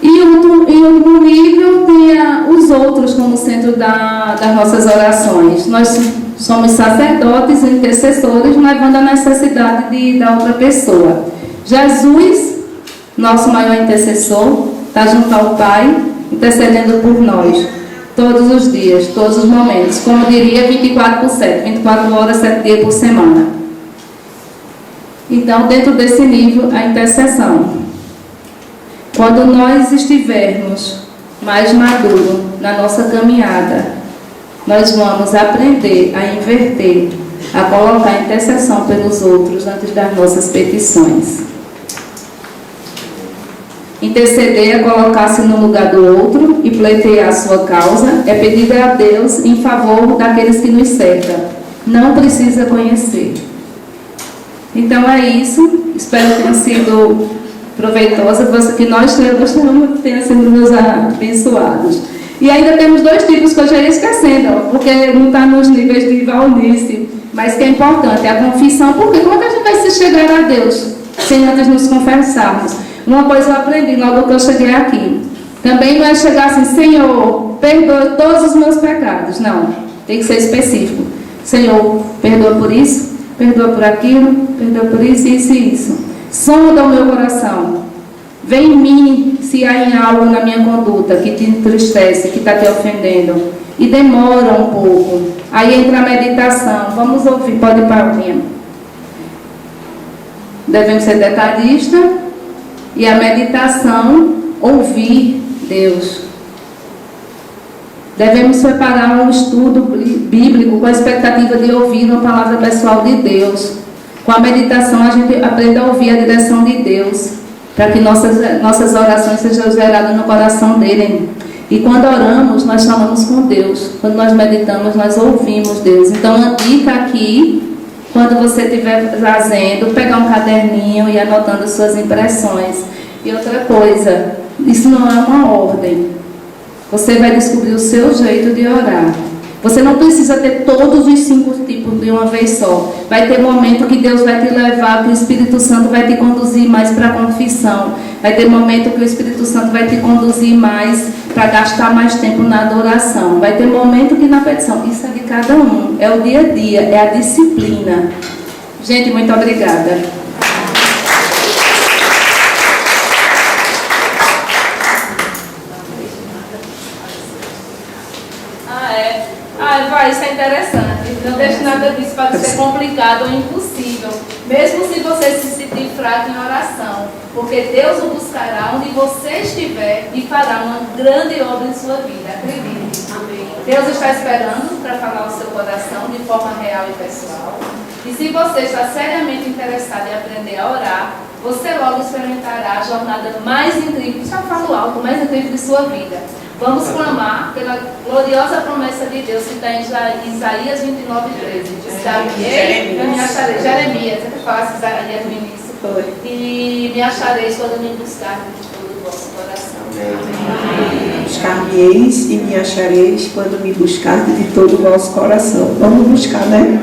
E no nível tem os outros como centro das nossas orações. Nós somos sacerdotes e intercessores, levando a necessidade da outra pessoa. Jesus, nosso maior intercessor, está junto ao Pai, intercedendo por nós, todos os dias, todos os momentos. Como diria, 24/7, 24 horas, 7 dias por semana. Então, dentro desse nível, a intercessão. Quando nós estivermos mais maduros na nossa caminhada, nós vamos aprender a inverter, a colocar a intercessão pelos outros antes das nossas petições. Interceder é colocar-se no lugar do outro e pleitear a sua causa, é pedir a Deus em favor daqueles que nos cercam. Não precisa conhecer. Então é isso. Espero que tenha sido proveitosa, que nós tenhamos sido abençoados. E ainda temos 2 tipos que eu já ia esquecendo, ó, porque não está nos níveis de Valnice, mas que é importante, a confissão, porque como é que a gente vai se chegar a Deus sem antes nos confessarmos? Uma coisa eu aprendi logo que eu cheguei aqui. Também não é chegar assim, Senhor, perdoa todos os meus pecados. Não, tem que ser específico. Senhor, perdoa por isso, perdoa por aquilo, perdoa por isso, isso e isso. Sonda o meu coração. Vem em mim se há em algo na minha conduta que te entristece, que está te ofendendo. E demora um pouco. Aí entra a meditação. Vamos ouvir, pode ir para a linha. Devemos ser detalhistas. E a meditação, ouvir Deus. Devemos separar um estudo bíblico com a expectativa de ouvir uma palavra pessoal de Deus. Com a meditação, a gente aprende a ouvir a direção de Deus, para que nossas orações sejam geradas no coração dele. E quando oramos, nós falamos com Deus. Quando nós meditamos, nós ouvimos Deus. Então, a dica aqui, quando você estiver trazendo, pegar um caderninho e anotando suas impressões. E outra coisa, isso não é uma ordem. Você vai descobrir o seu jeito de orar. Você não precisa ter todos os 5 tipos de uma vez só. Vai ter momento que Deus vai te levar, que o Espírito Santo vai te conduzir mais para a confissão. Vai ter momento que o Espírito Santo vai te conduzir mais para gastar mais tempo na adoração. Vai ter momento que na petição. Isso é de cada um. É o dia a dia, é a disciplina. Gente, muito obrigada. Isso é interessante. Não deixe nada disso para ser complicado ou impossível. Mesmo se você se sentir fraco em oração. Porque Deus o buscará onde você estiver e fará uma grande obra em sua vida. Acredite. Amém. Deus está esperando para falar o seu coração de forma real e pessoal. E se você está seriamente interessado em aprender a orar, você logo experimentará a jornada mais incrível, já falo alto, mais incrível de sua vida. Vamos clamar pela gloriosa promessa de Deus que está em Isaías 29:13. Jeremias, eu faço Isaías no início. E me achareis quando me buscar de todo o vosso coração. Amém. Buscar-me-eis e me achareis quando me buscar de todo o vosso coração. Vamos buscar, né?